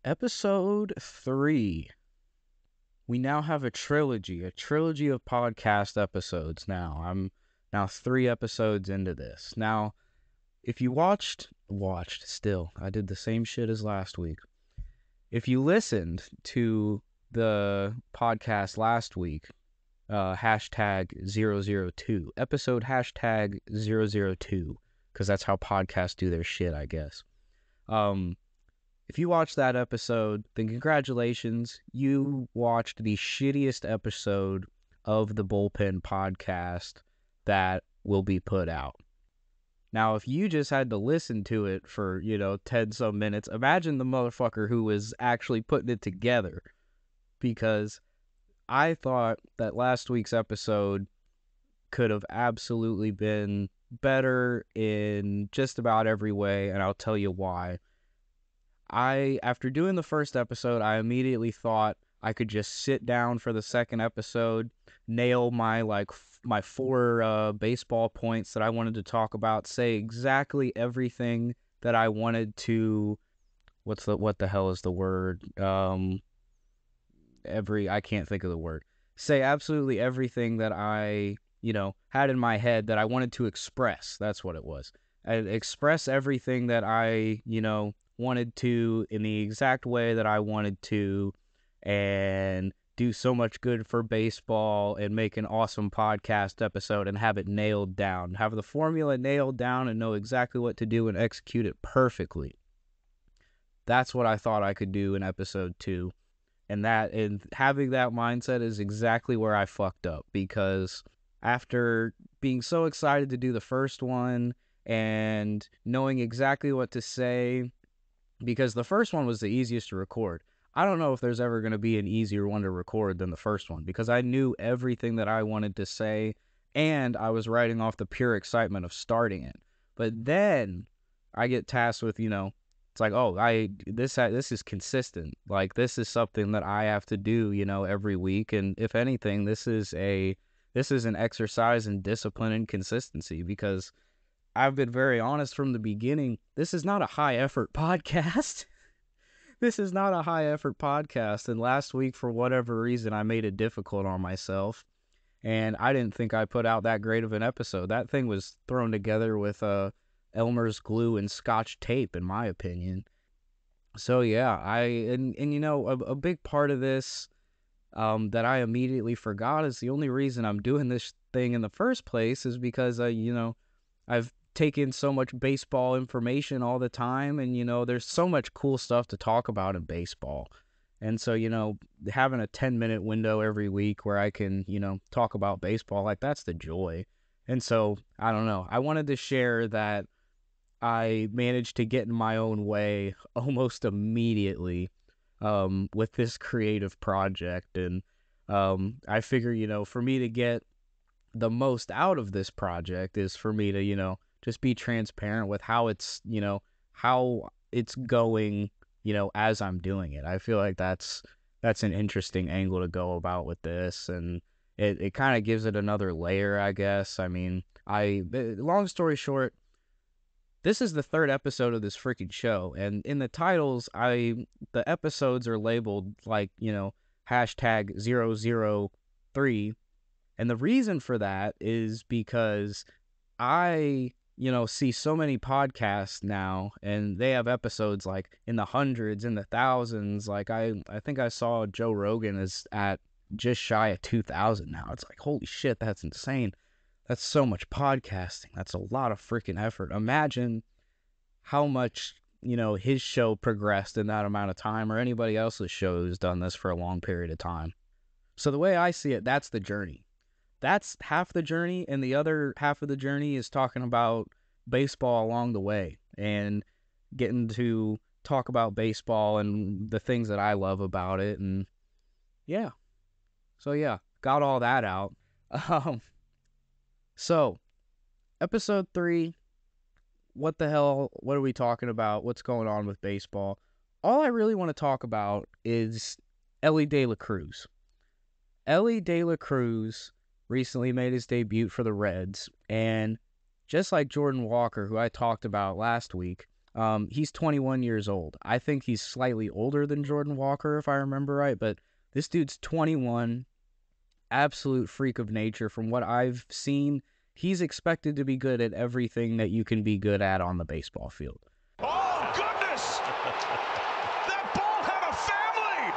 Episode 3. We now have a trilogy of podcast episodes now. I'm now 3 episodes into this. Now, if you watched still, I did the same shit as last week. If you listened to the podcast last week, hashtag 002, episode hashtag 002, because that's how podcasts do their shit, I guess. If you watched that episode, then congratulations. You watched the shittiest episode of the Bullpen podcast that will be put out. Now, if you just had to listen to it for, 10 some minutes, imagine the motherfucker who was actually putting it together. Because I thought that last week's episode could have absolutely been better in just about every way, and I'll tell you why. After doing the first episode, I immediately thought I could just sit down for the second episode, nail my my 4 baseball points that I wanted to talk about, say exactly everything that I wanted to. What the hell is the word? I can't think of the word. Say absolutely everything that I had in my head that I wanted to express. That's what it was. I'd express everything that I wanted to in the exact way that I wanted to, and do so much good for baseball and make an awesome podcast episode and have it nailed down, have the formula nailed down and know exactly what to do and execute it perfectly. That's what I thought I could do in episode 2. And having that mindset is exactly where I fucked up, because after being so excited to do the first one and knowing exactly what to say, because the first one was the easiest to record. I don't know if there's ever going to be an easier one to record than the first one, because I knew everything that I wanted to say, and I was writing off the pure excitement of starting it. But then I get tasked with, it's like, this is consistent. Like, this is something that I have to do, every week. And if anything, this is an exercise in discipline and consistency, because I've been very honest from the beginning. This is not a high-effort podcast. This is not a high-effort podcast. And last week, for whatever reason, I made it difficult on myself. And I didn't think I put out that great of an episode. That thing was thrown together with Elmer's glue and Scotch tape, in my opinion. So, yeah, a big part of this that I immediately forgot is the only reason I'm doing this thing in the first place is because, I've taken so much baseball information all the time, and there's so much cool stuff to talk about in baseball. And so having a 10-minute window every week where I can talk about baseball, like, that's the joy. And so I don't know, I wanted to share that I managed to get in my own way almost immediately with this creative project. And I figure for me to get the most out of this project is for me to just be transparent with how it's going as I'm doing it. I feel like that's an interesting angle to go about with this, and it kind of gives it another layer, I guess. I mean, long story short, this is the 3rd episode of this freaking show, and in the titles, the episodes are labeled like hashtag 003. And the reason for that is because I, see so many podcasts now, and they have episodes like in the hundreds, in the thousands. Like I think I saw Joe Rogan is at just shy of 2,000 now. It's like, holy shit, that's insane. That's so much podcasting. That's a lot of freaking effort. Imagine how much, his show progressed in that amount of time, or anybody else's show who's done this for a long period of time. So the way I see it, that's the journey. That's half the journey, and the other half of the journey is talking about baseball along the way and getting to talk about baseball and the things that I love about it. And yeah, so yeah, got all that out. So episode 3, what the hell, what are we talking about? What's going on with baseball? All I really want to talk about is Elly De La Cruz. Elly De La Cruz recently made his debut for the Reds, and just like Jordan Walker, who I talked about last week, He's 21 years old. I think he's slightly older than Jordan Walker, if I remember right, but this dude's 21, absolute freak of nature. From what I've seen, he's expected to be good at everything that you can be good at on the baseball field. Oh, goodness! That ball had a family!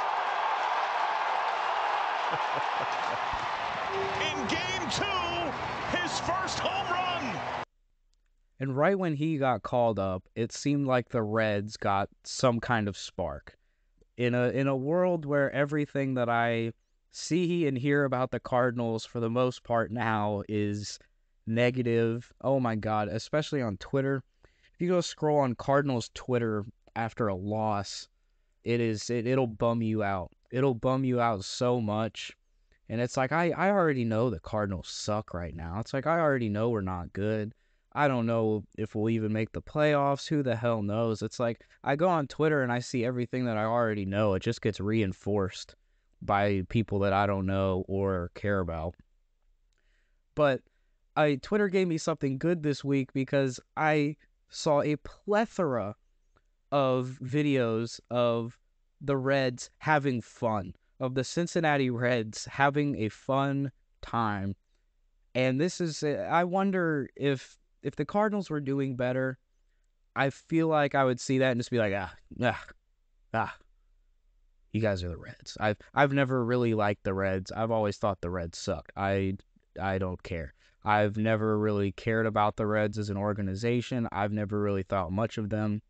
In Game 2, his first home run! And right when he got called up, it seemed like the Reds got some kind of spark. In a world where everything that I see and hear about the Cardinals for the most part now is negative. Oh my God, especially on Twitter. If you go scroll on Cardinals Twitter after a loss, it'll bum you out. It'll bum you out so much. And it's like I already know the Cardinals suck right now. It's like I already know we're not good. I don't know if we'll even make the playoffs. Who the hell knows? It's like I go on Twitter and I see everything that I already know. It just gets reinforced by people that I don't know or care about. But Twitter gave me something good this week because I saw a plethora of videos of the Reds having fun, of the Cincinnati Reds having a fun time. And this is, I wonder if the Cardinals were doing better, I feel like I would see that and just be like, you guys are the Reds. I've never really liked the Reds. I've always thought the Reds sucked. I don't care. I've never really cared about the Reds as an organization. I've never really thought much of them.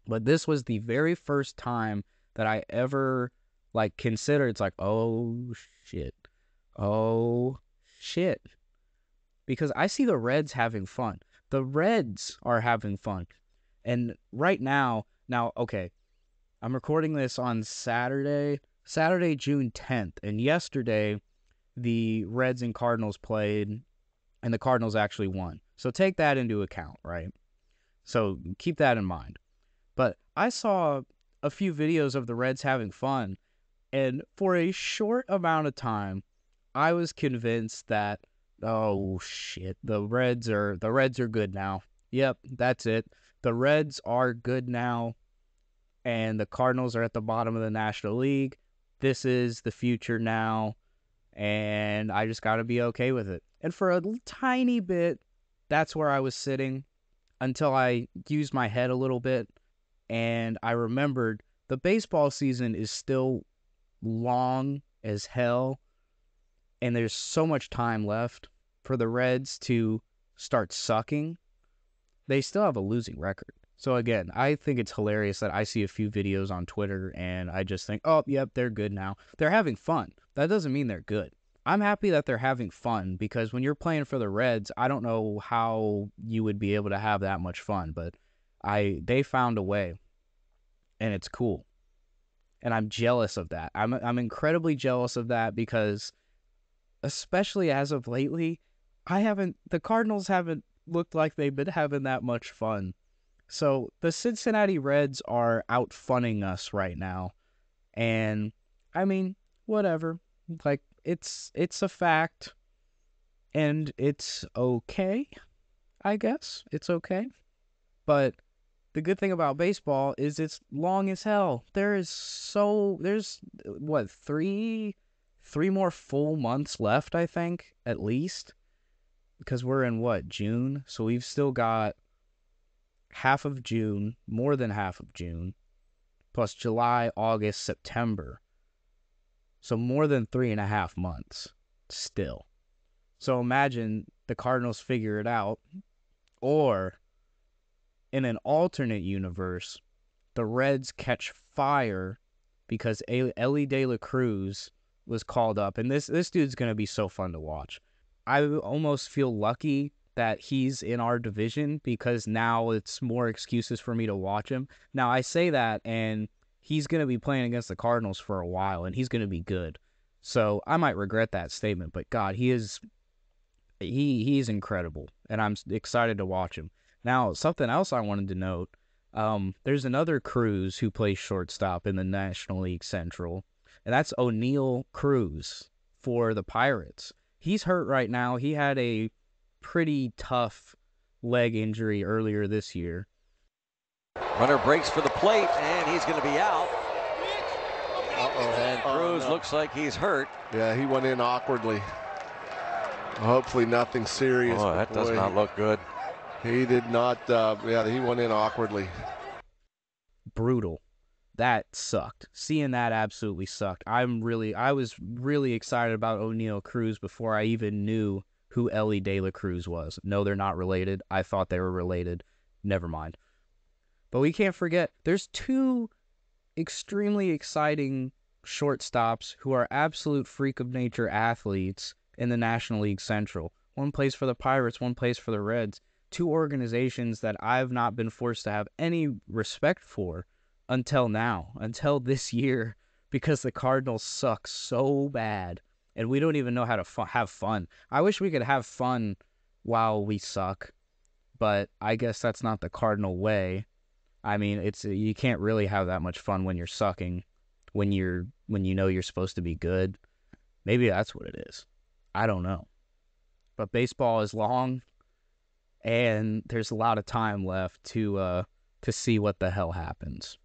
But this was the very first time that I ever considered, it's like, oh shit. Oh shit. Because I see the Reds having fun. The Reds are having fun. And right now, okay, I'm recording this on Saturday, June 10th. And yesterday, the Reds and Cardinals played, and the Cardinals actually won. So take that into account, right? So keep that in mind. But I saw a few videos of the Reds having fun, and for a short amount of time, I was convinced that, oh shit, the Reds are good now. Yep, that's it. The Reds are good now, and the Cardinals are at the bottom of the National League. This is the future now, and I just got to be okay with it. And for a tiny bit, that's where I was sitting until I used my head a little bit, and I remembered the baseball season is still long as hell, and there's so much time left for the Reds to start sucking. They still have a losing record. So again, I think it's hilarious that I see a few videos on Twitter and I just think, oh, yep, they're good now. They're having fun. That doesn't mean they're good. I'm happy that they're having fun because when you're playing for the Reds, I don't know how you would be able to have that much fun, but they found a way, and it's cool. And I'm jealous of that. I'm incredibly jealous of that because, especially as of lately, the Cardinals haven't looked like they've been having that much fun. So the Cincinnati Reds are out funning us right now. And I mean, whatever. Like, it's a fact, and it's okay, I guess. It's okay. But the good thing about baseball is it's long as hell. There's what, three more full months left, I think, at least. Because we're in what, June? So we've still got half of June, more than half of June, plus July, August, September. So more than 3.5 months still. So imagine the Cardinals figure it out, or in an alternate universe, the Reds catch fire because Elly De La Cruz was called up. And this dude's going to be so fun to watch. I almost feel lucky that he's in our division because now it's more excuses for me to watch him. Now, I say that, and he's going to be playing against the Cardinals for a while, and he's going to be good. So I might regret that statement, but God, he's incredible, and I'm excited to watch him. Now, something else I wanted to note, there's another Cruz who plays shortstop in the National League Central, and that's O'Neal Cruz for the Pirates. He's hurt right now. He had a pretty tough leg injury earlier this year. Runner breaks for the plate, and he's going to be out. Uh-oh. And Cruz no. looks like he's hurt. Yeah, he went in awkwardly. Hopefully nothing serious. Oh, that does not look good. He did not, he went in awkwardly. Brutal. That sucked. Seeing that absolutely sucked. I was really excited about O'Neal Cruz before I even knew who Elly De La Cruz was. No, they're not related. I thought they were related. Never mind. But we can't forget, there's two extremely exciting shortstops who are absolute freak of nature athletes in the National League Central. One plays for the Pirates, one plays for the Reds. Two organizations that I've not been forced to have any respect for until now, until this year, because the Cardinals suck so bad, and we don't even know how to have fun. I wish we could have fun while we suck, but I guess that's not the Cardinal way. I mean, you can't really have that much fun when you're sucking, when you know you're supposed to be good. Maybe that's what it is. I don't know. But baseball is long, and there's a lot of time left to see what the hell happens.